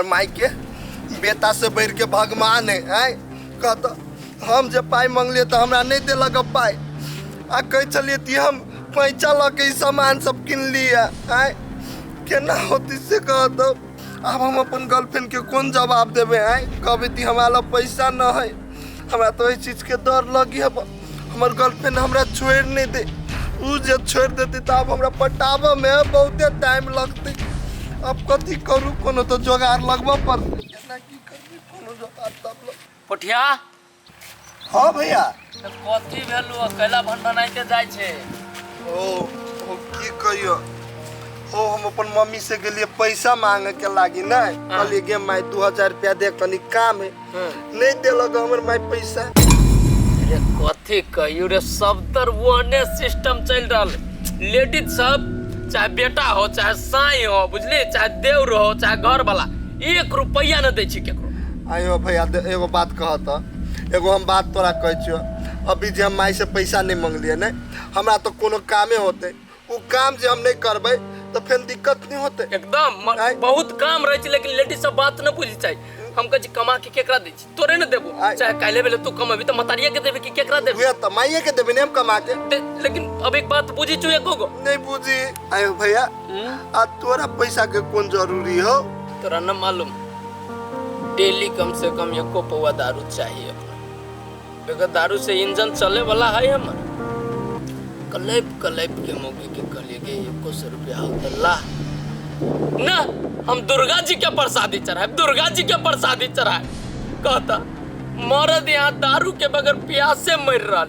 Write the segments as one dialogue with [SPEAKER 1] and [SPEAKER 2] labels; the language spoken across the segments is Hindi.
[SPEAKER 1] माई के बेटा से बढ़ के भगवान है कहता हम जब पाई मांगलिए तो हमरा नहीं दिलक पाई आ कह चलिए कि हम पैसा लगे सामान सब किन लिया केना होती से कहता अब हम अपन गर्लफ्रेंड के कौन जवाब देवे कभी ती हमारा पैसा न है हमरा तो इस चीज के डर लगी है हमार गर्लफ्रेंड हमरा छोड़ नहीं दे उ जे छोड़ देती तो अब हमरा पटावा में बहुते टाइम लगते अब कथी करूँ कोनो तो जोगाड़ लगवा पड़ते केना की करबी कोनो जोगाड़ तब
[SPEAKER 2] पोठिया
[SPEAKER 1] हाँ भैया
[SPEAKER 2] कथी भेलू अकेला बनाइते जाय छे
[SPEAKER 1] ओ की कहियो हम अपन मम्मी से गेलिए पैसा मांगे के लागी नहीं कहलिए गे माई 2000 रुपया दे कनी काम है नहीं देलक हमर माई पैसा
[SPEAKER 2] अरे कथी कहियो रे सब तर वने सिस्टम चल रहल लेडीज सब चाहे बेटा हो चाहे साई हो बुझली चाहे देवर हो चाहे घर वाला 1 रुपया न दै छी केकरो
[SPEAKER 1] आयो भैया एगो बात कहता एगो हम बात तोरा कह छियो अभी जे हम माई से पैसा नहीं मांगलिए नहीं हमरा तो कोनो कामे होते वो काम जे हम नहीं करबे तो फिर दिक्कत नहीं होते
[SPEAKER 2] एकदम बहुत काम रहे छी लेकिन लेडीज सब बात न बुझी चाहि हम कह छी कमा के केकरा दै छी तोरे न देबो चाहे काले बेले तू कमाबी त मतरिया के देबे कि केकरा देबे
[SPEAKER 1] वे त माईए के देबे ने हम कमा के
[SPEAKER 2] लेकिन अब एक बात बुझी छु एको गो
[SPEAKER 1] नहीं बुझी आयो भैया आ तोरा पैसा के कौन जरूरी हो
[SPEAKER 2] तोरा न मालूम डेली कम से कम 1 पौवा दारू चाहिए बेगर दारू से इंजन चले वाला है हमर कलेप के मौके के कहलिए गे 100 रुपया हो त ला ना हम दुर्गा जी के प्रसादी चढ़ाए दुर्गा जी के प्रसादी चढ़ाए कहता मरद यहाँ दारू के बगैर प्यास से मर रहा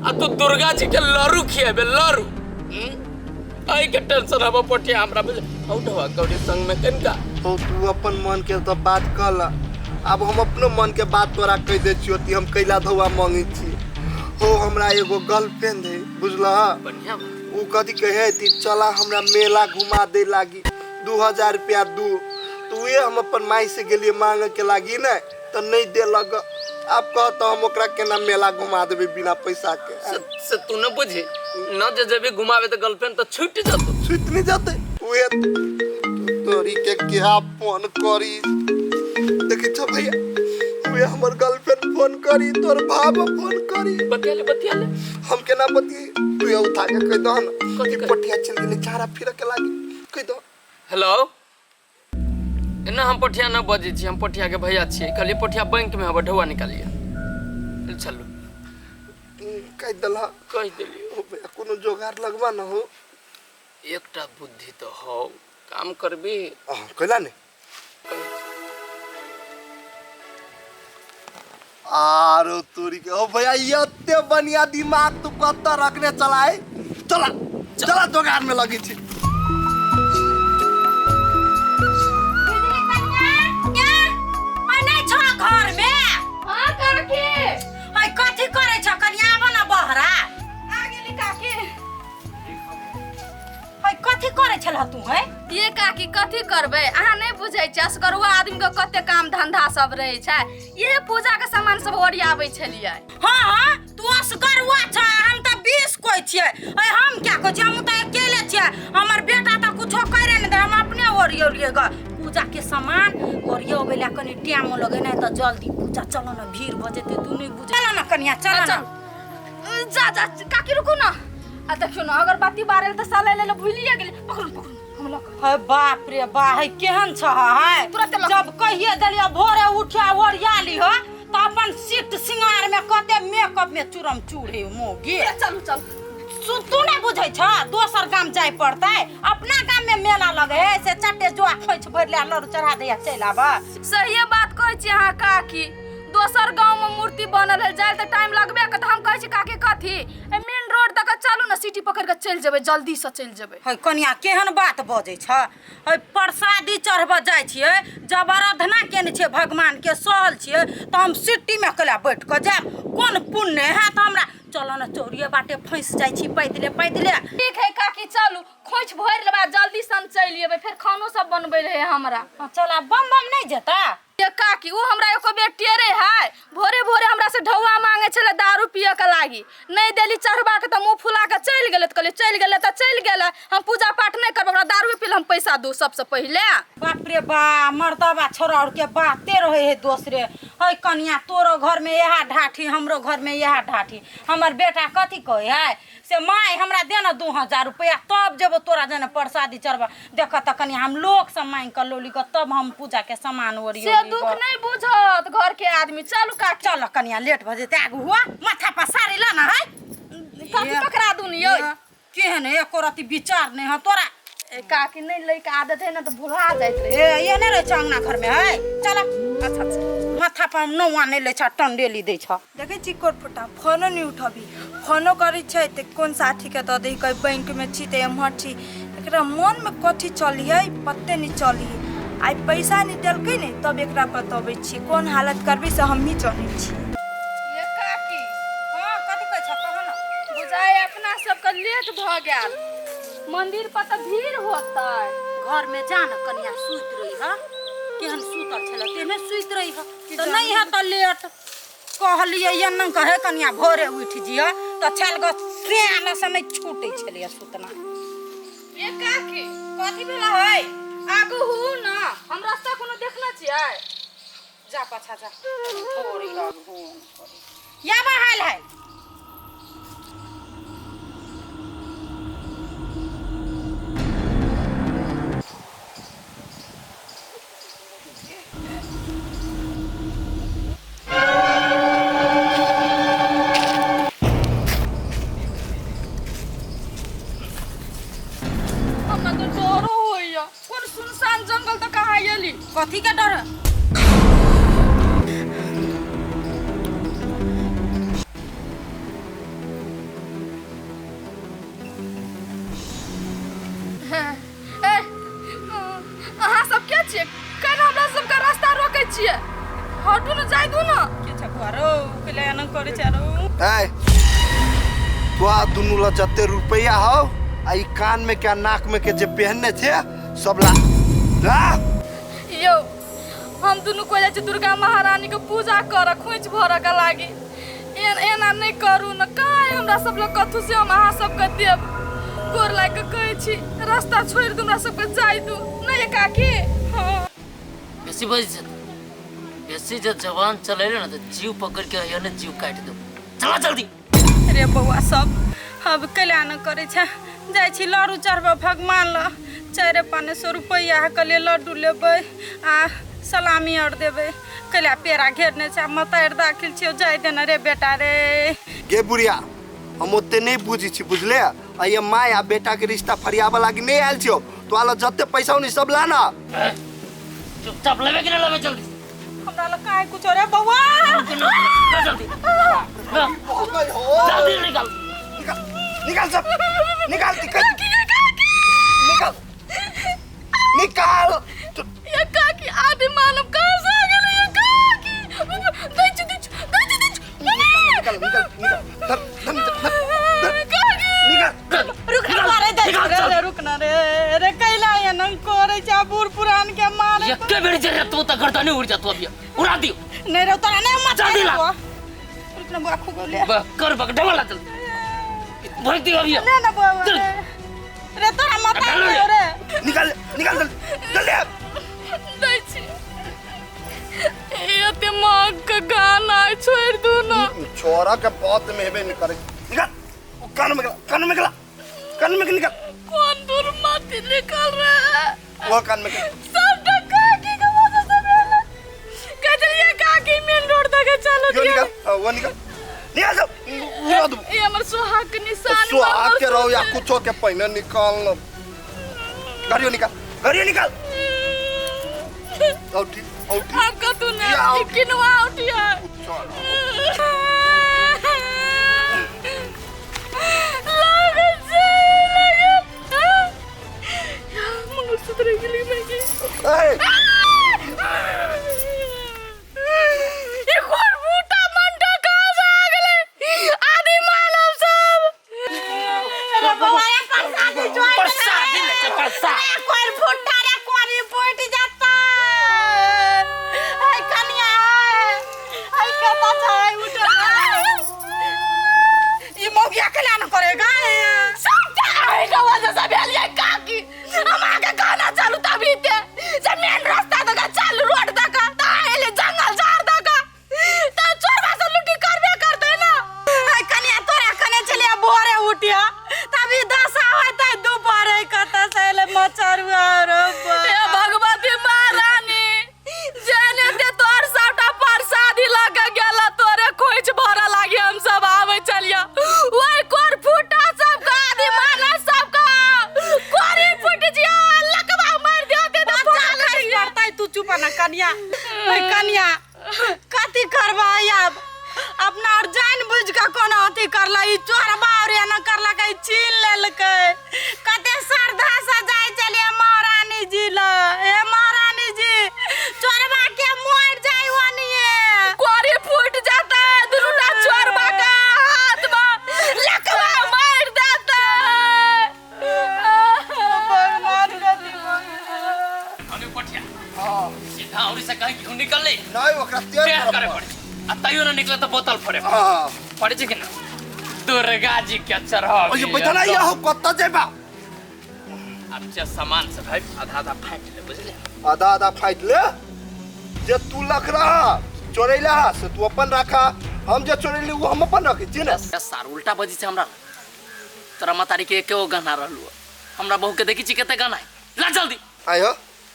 [SPEAKER 2] आ तू दुर्गा जी के लरू खिएबे लरू आई के टेंशन हबो पोठिया हमरा हौटवा कौड़ी संग में कनका
[SPEAKER 1] हो तू अपन मन के तो बात कहला अब हम अपनो मन के बात तोरा कह दे छियो कि हम कैला धौआ मांगी छी हो हमरा एगो गर्लफ्रेंड है बुझला
[SPEAKER 2] बढ़िया
[SPEAKER 1] उ कथी कहे थी चला हमरा मेला घुमा दे लागी 2000 रुपया दू तो ये हम अपन माई से गेलिए मांगे के लागी ना तो नहीं दे लग अब कहता हम ओकरा केना मेला घुमा देबे बिना पैसा के
[SPEAKER 2] से तू न बुझी न जे जेबे घुमावे तो गर्लफ्रेंड तो छूट जातो
[SPEAKER 1] छूट नहीं जाते वे तोरी के क्या फोन करी देखी छ भैया वे हमर गर्लफ्रेंड फोन करी तोर भाव फोन करी
[SPEAKER 2] बतियाले
[SPEAKER 1] हम केना बतिये तू ये उठा के कह दो न कथी पटिया चल गेले चारा फिर के लागी कह दो
[SPEAKER 2] हेलो एना हम पोठिया न बजे छी हम पोठिया के भैया छी खाली पोठिया बैंक में हब ढौआ निकालिए चलो
[SPEAKER 1] कह दला
[SPEAKER 2] कह देलियो
[SPEAKER 1] भैया कोनो जोगाड़ लगवा न हो
[SPEAKER 2] एकटा बुद्धि तो हो काम करबी
[SPEAKER 1] कहला ने आरो तोरी के ओ भैया इत्ते बढ़िया दिमाग तू कत रखने चलाए चला जोगाड़ में लगी छी
[SPEAKER 3] घर में हां काकी हई कथि करे छ कनिया आब न बहरा आ गेली काकी हई कथि करे छला तू है
[SPEAKER 4] ये काकी कथि करबे अहाँ नहीं बुझै छ असगरुआ आदमी के कते काम धंधा सब रहे छै ये पूजा के सामान सब ओरियाबै छलिए
[SPEAKER 3] हां तू असगरुआ छ हम त 20 कोइ छियै हई हम क्या को हम त अकेले छियै हमर बेटा त कुछो करे न दे हम अपने ओरियोलिए ग पूजा के सामान ओरियो बेला कनी टाइम लगे ना त जल्दी पूजा चलो न भीड़ बजेते तू नहीं बुझ चलो न कनिया चलो न
[SPEAKER 4] जा काकी रुकू न आ देखियो न अगरबत्ती बारे त साले ले भूलिए गेली पकड़ू हम लोग
[SPEAKER 3] है बाप रे बा है केहन छ है
[SPEAKER 4] तुरंत
[SPEAKER 3] जब कहिए दलिया भोरे उठा ओरिया ली हो त अपन सीट सिंगार में कते मेकअप में चूरम चूड़े मोगी
[SPEAKER 4] चल
[SPEAKER 3] तू नहीं बुझै छ दोसर गाम जाय पड़तै अपना गाम में मेला लगे है से चट्टे जोआ खोइछ भर ले लड़ चढ़ा दे चल आबा
[SPEAKER 4] सही बात कहै छी अहाँ काकी दोसर गांव में मूर्ति बनल है जाय त टाइम लगबे क त हम कहै छी काकी कथि मेन रोड तक चलू न सिटी पकड़ के चल जेबै जल्दी से चल जेबै
[SPEAKER 3] है कनिया केहन बात बजै छ है प्रसादी चढ़ब जाय छियै जब आराधना केने छियै भगवान के सहल छियै त हम सिटी में कला बैठ क जाब कोन पुण्य है त हमरा चलो न चोरिए बाटे फंस जाय छी पैदले
[SPEAKER 4] ठीक है काकी चलू खोइछ भर लेबा जल्दी सन चल लेबै फिर खानो सब बनबै रहे हमरा
[SPEAKER 3] चला बम नहीं जेता
[SPEAKER 4] ये काकी वो हमरा एको बेर टेरे है भोरे भोरे हमरा से ढौआ मांगे छले दारू पिए के लागी नहीं देली चढ़बा के त मुंह फुला के चल गेले त कहले चल गेले त चल गेले हम पूजा पाठ नहीं करब हमरा दारू पीले हम पैसा दू सबसे पहले
[SPEAKER 3] बाप रे बा मर्दबा छोरा और के बाते रहे है दूसरे है कन्या तोरो घर में यह ढाठी हमरो घर में यह ढाठी हमर बेटा कथी कहे है से माय हमरा दे ना 2000 रुपया तब जब तोरा जने प्रसादी चढ़बा देख त कन्या हम लोग से मांग कर लोली को तब हम पूजा के सामान ओरियो
[SPEAKER 4] से दुख नहीं बुझत घर के आदमी चलू का
[SPEAKER 3] चल कन्या लेट भ जेते आगु हुआ माथा पर साड़ी लाना है
[SPEAKER 4] कथी पकड़ा दून यो
[SPEAKER 3] केहन एको रति विचार नहीं है तोरा
[SPEAKER 4] ए काकी नहीं लइका आदत है ना तो भुला जाइत रे
[SPEAKER 3] ए ये नहीं रहे अंगना घर में है चल अच्छा माथा पर नौआ नहीं ले छ टंडेली दे छ
[SPEAKER 5] देखे छी कोटफुटा फोनो नहीं उठबी फोनो करी छै त कोन साथी के द दे कई बैंक में छी त एम्हर छी एकरा मन में कथी चलिए पत्ते नहीं चली आई पैसा नहीं देलकै नहीं तब एकरा बतबै छी कोन हालत करबी से हम ही जानै छी
[SPEAKER 4] ये काकी
[SPEAKER 3] हां कथी कहै छ कह न
[SPEAKER 4] बुझाए अपना सबके लेट भ गेल मंदिर पर त भीड़ होता
[SPEAKER 3] घर में जा न कन्या सुत रही है केहन सुतल छले तेने सुत रही है तो नहीं है त लेट कहलिए ये न कहे कन्या भोरे उठ जिया तो छल ग सेना से नहीं छूटे छले सुतना
[SPEAKER 4] ये काकी
[SPEAKER 3] कथी भेला है
[SPEAKER 4] आगू हु ना हम रास्ता कोनो देखना छियै
[SPEAKER 3] जा पाछा जा थोड़ी लागू या बहाल है
[SPEAKER 4] हमरा तो डरो होइया कोन सुनसान जंगल त कहाँ गेली
[SPEAKER 3] कथी के डर
[SPEAKER 4] अहाँ सब क्या छियै कन हमरा सबके रास्ता रोकै छियै हटू न जाय दू न
[SPEAKER 3] के छ घरो केले न करे चारो
[SPEAKER 1] ए तो दुनू ला जते रुपया हो आई कान में क्या नाक में के जे पहनने थे सब ला
[SPEAKER 4] यो हम दुनू को जाय छी दुर्गा महारानी के पूजा कर खोइच भर के लागी एना नहीं करू न काहे हमरा सब लोग कथु से हम अहाँ सबके देब गोर लाग के कहै छी रास्ता छोड़ दू हमरा सबके जाय दू नहीं काकी हां
[SPEAKER 2] बेसी जब जवान चले ना तो जीव पकड़ के आइयो ने जीव काट दो चला जल्दी
[SPEAKER 3] रे बउआ सब अब कल्याण करे छ जाय छी लड्डू चढ़बा भगवान ल 400-500 रुपया के ले लड्डू लेबै आ सलामी और देबै कल्या पेड़ा घेरने छ मतार दाखिल छियो जाय देना रे बेटा रे
[SPEAKER 1] गे बुढ़िया हम ओते नहीं बुझी छी बुझले ये माँ या बेटा के रिश्ता फरियाबा लागी नहीं आयल छियो तो आलो जते पैसा उनी सब लाना
[SPEAKER 2] चुपचाप लेवे कि ना लेवे जल्दी
[SPEAKER 3] हमरा ल काहे कुछ रे बउआ
[SPEAKER 2] जल्दी जल्दी निकाल
[SPEAKER 1] निकाल सब निकाल निकाल
[SPEAKER 4] ये काकी आदि मानव कहाँ से आ गेलै ये काकी दैच
[SPEAKER 1] निकाल
[SPEAKER 3] रुक ना रे दे रुक ना रे कैला ये न करे छ बूढ़ पुरान के मारे
[SPEAKER 2] यक्के बेड़ी चढ़ तू त करता नहीं उड़ जा तू अभी उड़ा दियो
[SPEAKER 3] नहीं रे तोरा नहीं मत
[SPEAKER 2] जल्दी ला
[SPEAKER 3] रुक ना बुआ खूब ले
[SPEAKER 2] कर बक डबल चल भर दियो अभी
[SPEAKER 3] ले ना बुआ रे तोरा मत रे
[SPEAKER 1] निकाल जल्दी
[SPEAKER 4] दैच ये ते मां का गाना छोड़ दू ना
[SPEAKER 1] छोरा के बात में हेबे नहीं करे निकाल कान में निकाल
[SPEAKER 4] कौन दूर मत निकल रहा है
[SPEAKER 1] वो कान में
[SPEAKER 4] सब काकी का वजह से भेल कजलिया काकी मेन रोड तक चलो
[SPEAKER 1] यो
[SPEAKER 4] दिया
[SPEAKER 1] निकाल सब उड़ा दो
[SPEAKER 4] ये हमर सुहाग के निशान
[SPEAKER 1] सुहाग के रहो या कुछो के पहिने निकाल गाड़ियों निकाल औटी
[SPEAKER 4] आपका तू ने किनवा उठिया मंगलसूत्र के लिए मैं ये कौन बूटा मंडा कहाँ से आ गए आदि मानव सब
[SPEAKER 3] रे बउआ ये प्रसाद जोई
[SPEAKER 2] प्रसाद
[SPEAKER 3] कोई फुट्टा रे कोरी फुट जाता कन्या कन्या कथी करबा अब अपना और जान बुझ के कोनो अथी करला ई चोरबा और न करला के छीन लेलकै कते श्रद्धा से जाय चलिए महारानी जी ल ए महारानी जी चोरबा के मोर जाय वनिए
[SPEAKER 4] कोरी फूट जाता है दुनुटा चोरबा का हाथ में लकवा मार देता
[SPEAKER 3] भगवान कथी
[SPEAKER 2] अबे पठिया सीधा औरी से कहीं क्यों निकल ले
[SPEAKER 1] नहीं ओकरा तेल
[SPEAKER 2] क्या करे पड़े अतइयो ना निकले तो बोतल फोड़े
[SPEAKER 1] हां
[SPEAKER 2] पड़े छै कि ना दुर्गा जी के चढ़ाव
[SPEAKER 1] ओए बैठा ना ये हो कत्ता जेबा
[SPEAKER 2] अब जे सामान से भाई आधा आधा फाट ले बुझले
[SPEAKER 1] आधा आधा फाइट ले जे तू लख रहा चोरैला से तू अपन रखा हम जे चोरैली वो हम अपन रखी छी ना
[SPEAKER 2] सार उल्टा बजी से हमरा तोरा मतारी के एकेगो गाना रहलु हमरा बहू के देखी छी केते गाना है ला जल्दी
[SPEAKER 1] आयो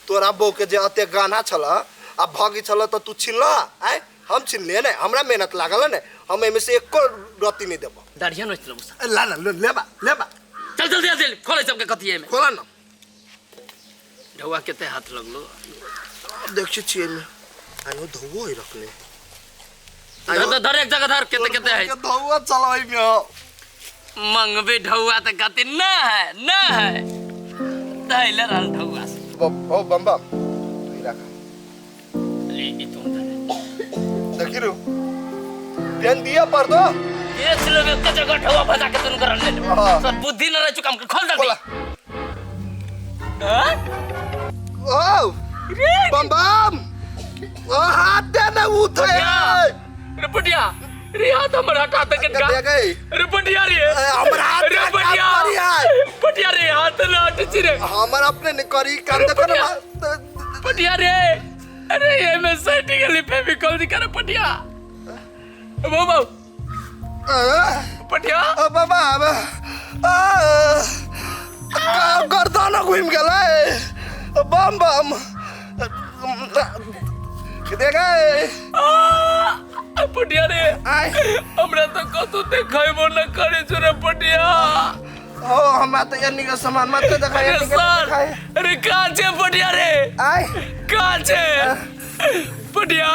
[SPEAKER 1] तोरा बहू के जे अते गाना छला अब भागी छला तो तू छिनला आय हम छिन ले ने हमरा मेहनत लागल ने हम एमे से एको रत्ती नहीं देबो
[SPEAKER 2] दाढ़िया नोच लबू
[SPEAKER 1] ला ना लेबा
[SPEAKER 2] चल जल्दी जल्दी खोले सबके कथी है में
[SPEAKER 1] खोला ना
[SPEAKER 2] ढौआ केते हाथ लगलो
[SPEAKER 1] देख छी में आनो धोवो ही रखले
[SPEAKER 2] धर एक जगह धर केते केते है
[SPEAKER 1] धोवो चलबै में
[SPEAKER 2] मंगबे ढौआ त कते ना है धैले रहल ढौआ से
[SPEAKER 1] ओ बम बम ई रखा
[SPEAKER 2] ले ई तुम
[SPEAKER 1] देखिरु ध्यान दिया पर दो
[SPEAKER 2] ये चलो के जगह ढौआ भजा के तुन कर ले
[SPEAKER 1] हां
[SPEAKER 2] सब बुद्धि न रह चुका हम खोल दे
[SPEAKER 1] खोला
[SPEAKER 2] हां
[SPEAKER 1] ओ बम बम ओ हाथ दे ना उठे
[SPEAKER 2] रे पटिया रे हाथ हमर हटा दे के
[SPEAKER 1] दे गई
[SPEAKER 2] रे पटिया रे
[SPEAKER 1] हमर हाथ
[SPEAKER 2] रे पटिया रे हाथ न हट छी रे
[SPEAKER 1] हमर अपने ने करी काम देखो ना
[SPEAKER 2] पटिया रे अरे ये मैं सर्टिकली फेविकॉल दी कर पटिया बाबा पटिया
[SPEAKER 1] ओ बाबा गर्दन घुम गेलै बम बम के गए
[SPEAKER 2] पटिया रे
[SPEAKER 1] आय
[SPEAKER 2] हमरा तो कतु देखैबो न करे छ रे पटिया
[SPEAKER 1] ओ हमरा तो यानी का सामान मत दिखाए
[SPEAKER 2] अरे सर अरे कहाँ छे पटिया रे
[SPEAKER 1] आय
[SPEAKER 2] कहाँ छे पटिया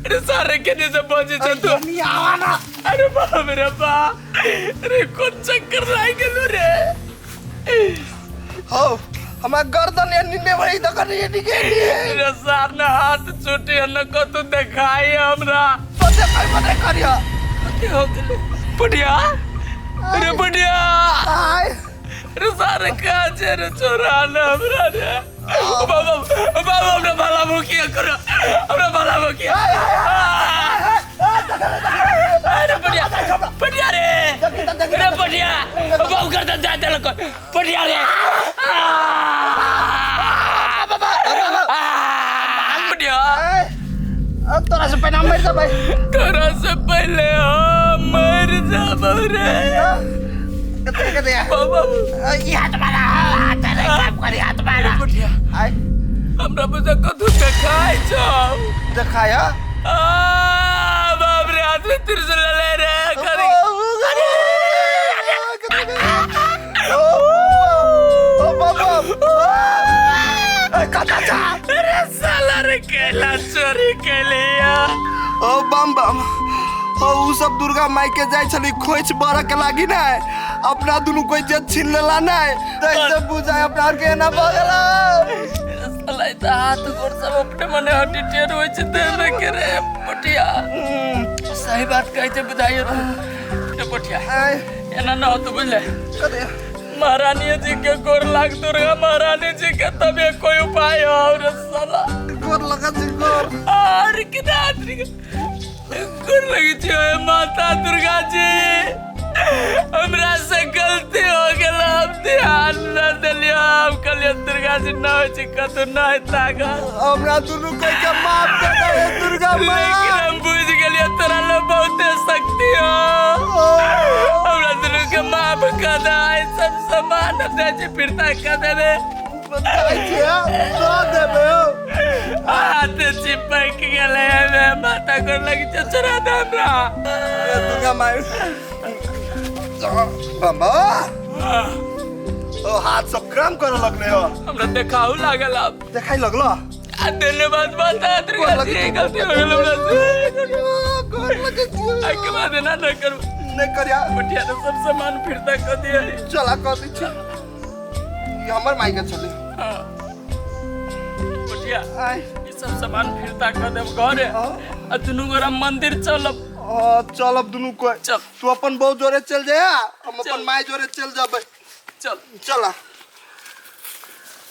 [SPEAKER 2] अरे सारे केने से पहुंचे छ तू
[SPEAKER 1] नहीं आवा ना
[SPEAKER 2] अरे बाप रे बा अरे कौन चक्कर लाग गेलो रे
[SPEAKER 1] हो हमरा गर्दन यानी ने वही तो कर ये निके
[SPEAKER 2] अरे सर न हाथ छूटे न कतु देखाई हमरा
[SPEAKER 1] पते करिया
[SPEAKER 2] कते हो गेलो पटिया अरे पटिया
[SPEAKER 1] आय
[SPEAKER 2] अरे सारे कहाँ छे रे चोरा न हमरा रे बाबा हमरा भला मुखिया करो हमरा भला मुखिया अरे पटिया रे अरे पटिया बाबू कर जा दे लको पटिया रे पटिया
[SPEAKER 1] तोरा से पहले मर जा भाई
[SPEAKER 2] तोरा से पहले हम मर जाबो रे
[SPEAKER 1] कते
[SPEAKER 2] बाबा
[SPEAKER 1] ये हाथ मारा हाथ रे काम करी हाथ मारा
[SPEAKER 2] पटिया
[SPEAKER 1] आय
[SPEAKER 2] हमरा बुझा कथु देखाई छौ
[SPEAKER 1] देखाया
[SPEAKER 2] बाप रे हाथ में त्रिशूल ले रे करी
[SPEAKER 1] ओ बाबा कता जा
[SPEAKER 2] अरे साला रे केला चोरी के लिया
[SPEAKER 1] ओ बम बम ओ उ सब दुर्गा माई के जाय छली खोइछ बड़ के लागी ना अपना दुनु कोई जे छीन लेला ना त से बुझाय अपना और के ना बगला
[SPEAKER 2] साला इता हाथ गोर सब अपने मने हटी टेर होय छ देने के रे पटिया सही बात कहै छ बुझाइयो रे पटिया एना न हो तो बुझले
[SPEAKER 1] कते
[SPEAKER 2] महारानी जी के गोर लाग दुर्गा महारानी जी के तबे कोई उपाय और साला
[SPEAKER 1] गोर लगा छी गोर
[SPEAKER 2] और कितना आदमी गोर लगी छी माता दुर्गा जी हमरा से गलती हो गेल हम ध्यान न देलियो हम कहलियो दुर्गा जी न होय छै कतौ नहि तागा
[SPEAKER 1] हमरा दुनु कोई के माफ कर दे दुर्गा माई
[SPEAKER 2] लेकिन हम बुझ गेलियो तोरा ले बहुते शक्ति हो हमरा दुनु के माफ कर दे सब सामान दे छै फिरता कर देबे
[SPEAKER 1] बताई छी तो देबे
[SPEAKER 2] हाथ चिपक गेले में माता गोर लगी छै चोरा दे हमरा
[SPEAKER 1] दुर्गा माई बाबा ओ हाथ सब काम करे लगले हो
[SPEAKER 2] हमरा देखाऊ लागल अब
[SPEAKER 1] देखाई लगलो
[SPEAKER 2] धन्यवाद बता दुर्गा जी गलती हो गेल हमरा से
[SPEAKER 1] गोर लगे छी
[SPEAKER 2] आई के बाद ना न करू
[SPEAKER 1] नहीं करिया
[SPEAKER 2] बटिया तो सब सामान फिरता कर दिया
[SPEAKER 1] चला कर दी छी ये हमर माई के चले
[SPEAKER 2] हां बटिया
[SPEAKER 1] आय
[SPEAKER 2] ये सब सामान फिरता कर देब घरे आ दुनू गोरा मंदिर चलब
[SPEAKER 1] चल अब दुनू को
[SPEAKER 2] चल
[SPEAKER 1] तू अपन बहुत जोरे चल जाए हम अपन माई जोरे चल जाबे
[SPEAKER 2] चल
[SPEAKER 1] चला